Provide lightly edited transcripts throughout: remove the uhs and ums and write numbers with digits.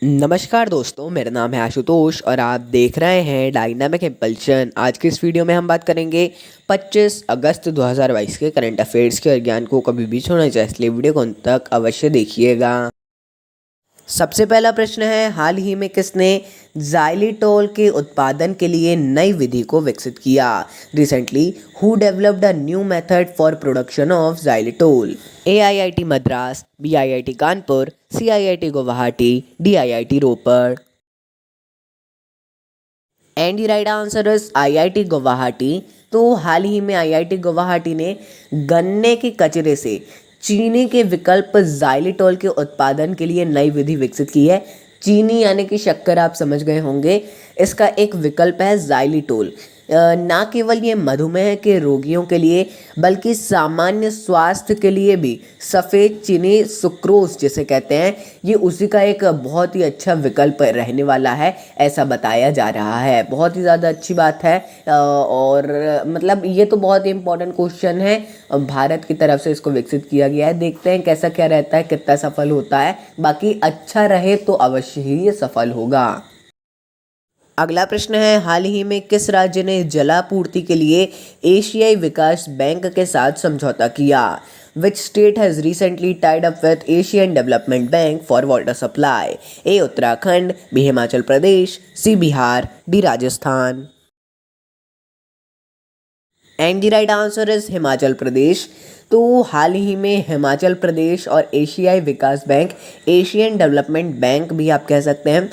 नमस्कार दोस्तों, मेरा नाम है आशुतोष और आप देख रहे हैं डायनामिक इम्पल्शन। आज की इस वीडियो में हम बात करेंगे 25 अगस्त 2022 के करंट अफेयर्स के, और ज्ञान को कभी भी छोड़ना चाहिए, इसलिए वीडियो को अंत तक अवश्य देखिएगा। सबसे पहला प्रश्न है, हाल ही में किसने जाइलिटोल के उत्पादन के लिए नई विधि को विकसित किया? Recently who developed a new method for production of xylitol? AIIT Madras, BIIT Kanpur, CIIT Guwahati, DIIT Ropar. And the right answer is IIT Guwahati. तो हाल ही में IIT गुवाहाटी ने गन्ने के कचरे से चीनी के विकल्प जाइलिटोल के उत्पादन के लिए नई विधि विकसित की है। चीनी यानी कि शक्कर, आप समझ गए होंगे। इसका एक विकल्प है जाइलिटोल। ना केवल ये मधुमेह के रोगियों के लिए बल्कि सामान्य स्वास्थ्य के लिए भी सफ़ेद चीनी सुक्रोज जिसे कहते हैं, ये उसी का एक बहुत ही अच्छा विकल्प रहने वाला है, ऐसा बताया जा रहा है। बहुत ही ज़्यादा अच्छी बात है। और मतलब ये तो बहुत ही इंपॉर्टेंट क्वेश्चन है। भारत की तरफ से इसको विकसित किया गया है। देखते हैं कैसा क्या रहता है, कितना सफल होता है। बाकी अच्छा रहे तो अवश्य ही ये सफल होगा। अगला प्रश्न है, हाल ही में किस राज्य ने जलापूर्ति के लिए एशियाई विकास बैंक के साथ समझौता किया? Which state has recently tied up with Asian Development Bank for water supply? A Uttarakhand, B Himachal Pradesh, C Bihar, D Rajasthan. And the right answer is Himachal Pradesh. तो हाल ही में हिमाचल प्रदेश और एशियाई विकास बैंक, एशियन डेवलपमेंट बैंक भी आप कह सकते हैं,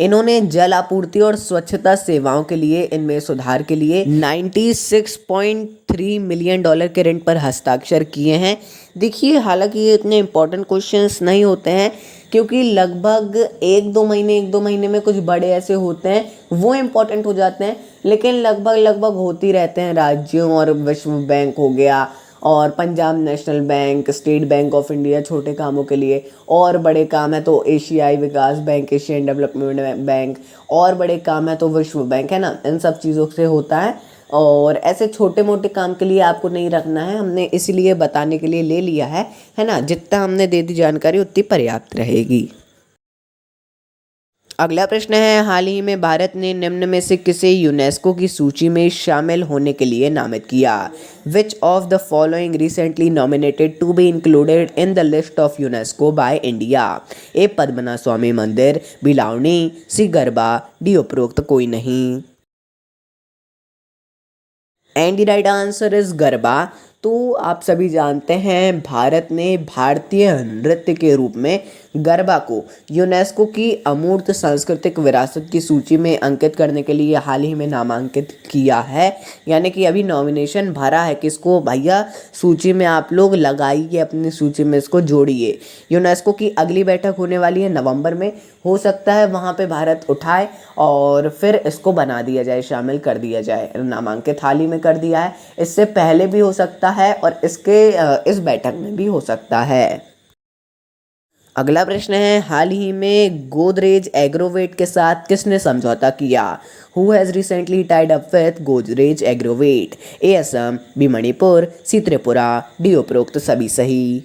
इन्होंने जल आपूर्ति और स्वच्छता सेवाओं के लिए इनमें सुधार के लिए 96.3 मिलियन डॉलर के ऋण पर हस्ताक्षर किए हैं। देखिए, हालांकि ये इतने इंपॉर्टेंट क्वेश्चंस नहीं होते हैं, क्योंकि लगभग एक दो महीने में कुछ बड़े ऐसे होते हैं वो इम्पोर्टेंट हो जाते हैं, लेकिन लगभग होती रहते हैं। राज्यों और विश्व बैंक हो गया, और Punjab national bank, state bank of India छोटे कामों के लिए, और बड़े काम है तो एशियाई विकास बैंक, एशियन डेवलपमेंट बैंक, और बड़े काम है तो विश्व बैंक, है ना। इन सब चीज़ों से होता है, और ऐसे छोटे मोटे काम के लिए आपको नहीं रखना है, हमने इसीलिए बताने के लिए ले लिया है ना। जितना हमने दे दी जानकारी उतनी पर्याप्त रहेगी। अगला प्रश्न है, हाल ही में भारत ने निम्न में से किसे यूनेस्को की सूची में शामिल होने के लिए नामित किया? Which of the following recently nominated to be included in the list of UNESCO by India? A Padmanabh Swami Mandir, B Lavani, C Garba, D उपरोक्त कोई नहीं। And the right answer is Garba. तो आप सभी जानते हैं, भारत ने भारतीय नृत्य के रूप में गरबा को यूनेस्को की अमूर्त सांस्कृतिक विरासत की सूची में अंकित करने के लिए हाल ही में नामांकित किया है। यानी कि अभी नॉमिनेशन भरा है किसको भैया, सूची में आप लोग लगाइए, अपनी सूची में इसको जोड़िए। यूनेस्को की अगली बैठक होने वाली है नवंबर में, हो सकता है वहाँ पे भारत उठाए और फिर इसको बना दिया जाए, शामिल कर दिया जाए। नामांकित हाल ही में कर दिया है, इससे पहले भी हो सकता है और इस बैठक में भी हो सकता है। अगला प्रश्न है, हाल ही में गोदरेज एग्रोवेट के साथ किसने समझौता किया? Who has recently tied up with Godrej Agrovet? A Assam, B Manipur, C Tripura, D उपरोक्त सभी सही।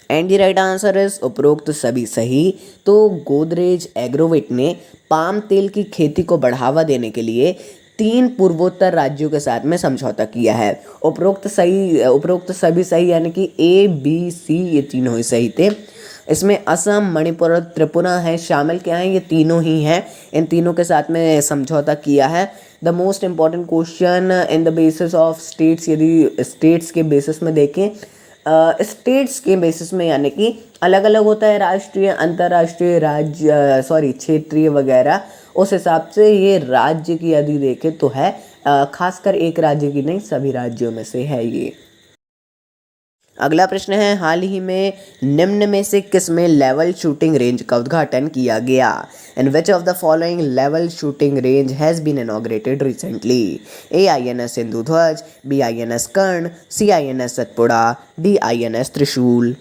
And the right answer is उपरोक्त सभी सही। तो गोदरेज एग्रोवेट ने पाम तेल की खेती को बढ़ावा देने के लिए 3 पूर्वोत्तर राज्यों के साथ में समझौता किया है। उपरोक्त सभी सही, यानी कि ABC ये तीनों ही सही थे। इसमें असम, मणिपुर और त्रिपुरा है शामिल, क्या हैं? ये तीनों ही हैं। इन तीनों के साथ में समझौता किया है। The most important question in the basis of states, यदि स्टेट्स के बेसिस में देखें, स्टेट्स के बेसिस में, यानी कि अलग अलग होता है राष्ट्रीय, अंतर्राष्ट्रीय, राज्य, क्षेत्रीय वगैरह, उस हिसाब से ये राज्य की यदि देखें तो है, खासकर एक राज्य की नहीं, सभी राज्यों में से है ये। अगला प्रश्न है, हाल ही में निम्न में से किस में लेवल शूटिंग रेंज का उद्घाटन किया गया? In which of the following level shooting range has been inaugurated recently? A INS Sindhudhvaj, B INS Karna, C INS Satpura, D INS Trishul.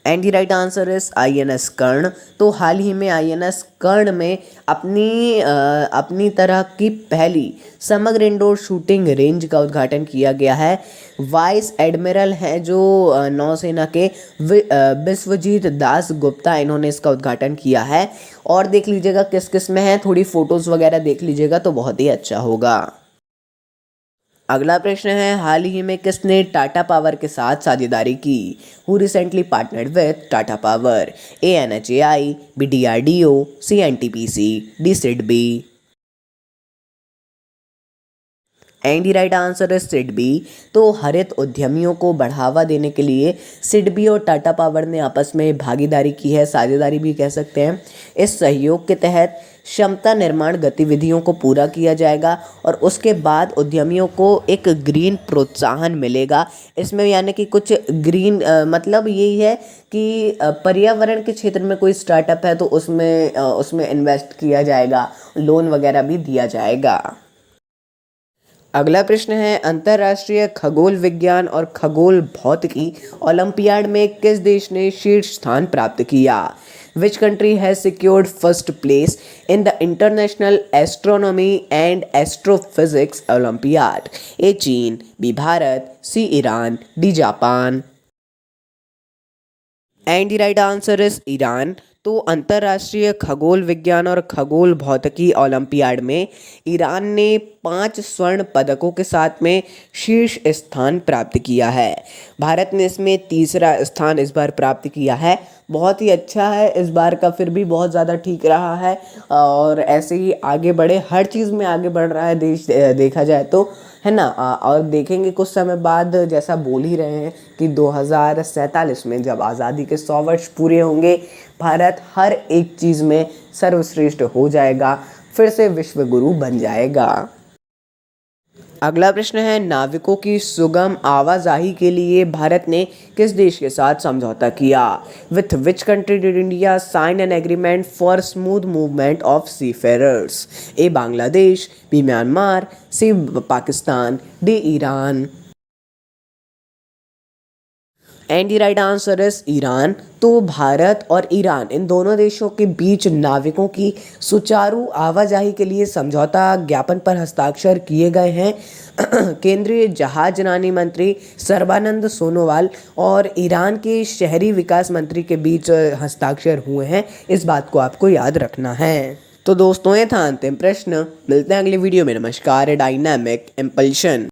And the right answer is INS Karna. तो हाल ही में INS कर्ण में अपनी तरह की पहली समग्र इंडोर शूटिंग रेंज का उद्घाटन किया गया है। वाइस एडमिरल हैं जो नौसेना के विश्वजीत दास गुप्ता, इन्होंने इसका उद्घाटन किया है। और देख लीजिएगा किस किस में है, थोड़ी फोटोज़ वगैरह देख लीजिएगा तो बहुत ही अच्छा होगा। अगला प्रश्न है, हाल ही में किसने टाटा पावर के साथ साझेदारी की? Who recently partnered with Tata power? A NHAI, B DRDO, C NTPC, D SIDBI। And the right answer is SIDBI. तो हरित उद्यमियों को बढ़ावा देने के लिए सिडबी और टाटा पावर ने आपस में भागीदारी की है, साझेदारी भी कह सकते हैं। इस सहयोग के तहत क्षमता निर्माण गतिविधियों को पूरा किया जाएगा और उसके बाद उद्यमियों को एक ग्रीन प्रोत्साहन मिलेगा। इसमें यानी कि कुछ ग्रीन मतलब यही है कि पर्यावरण के क्षेत्र में कोई स्टार्टअप है तो उसमें इन्वेस्ट किया जाएगा, लोन वगैरह भी दिया जाएगा। अगला प्रश्न है, अंतर्राष्ट्रीय खगोल विज्ञान और खगोल भौतिकी ओलंपियाड में किस देश ने शीर्ष स्थान प्राप्त किया? Which country has secured first place in the international astronomy and astrophysics Olympiad? A चीन, B Bharat, C Iran, D Japan. And the right answer is Iran. तो अंतर्राष्ट्रीय खगोल विज्ञान और खगोल भौतिकी ओलंपियाड में ईरान ने 5 स्वर्ण पदकों के साथ में शीर्ष स्थान प्राप्त किया है। भारत ने इसमें तीसरा स्थान इस बार प्राप्त किया है। बहुत ही अच्छा है इस बार का, फिर भी बहुत ज़्यादा ठीक रहा है और ऐसे ही आगे बढ़े, हर चीज़ में आगे बढ़ रहा है देश, देखा जाए तो, है ना। और देखेंगे कुछ समय बाद, जैसा बोल ही रहे हैं कि 2047 में जब आज़ादी के 100 वर्ष पूरे होंगे, भारत हर एक चीज़ में सर्वश्रेष्ठ हो जाएगा, फिर से विश्व गुरु बन जाएगा। अगला प्रश्न है, नाविकों की सुगम आवाजाही के लिए भारत ने किस देश के साथ समझौता किया? With which country did India sign an agreement for smooth movement of seafarers? A Bangladesh, B Myanmar, C Pakistan, D Iran. And the right answer is Iran. तो भारत और ईरान, इन दोनों देशों के बीच नाविकों की सुचारू आवाजाही के लिए समझौता ज्ञापन पर हस्ताक्षर किए गए हैं। केंद्रीय जहाजरानी मंत्री सर्बानंद सोनोवाल और ईरान के शहरी विकास मंत्री के बीच हस्ताक्षर हुए हैं। इस बात को आपको याद रखना है। तो दोस्तों, ये था अंतिम प्रश्न। मिलते हैं अगली वीडियो में। नमस्कार। Dynamic impulsion.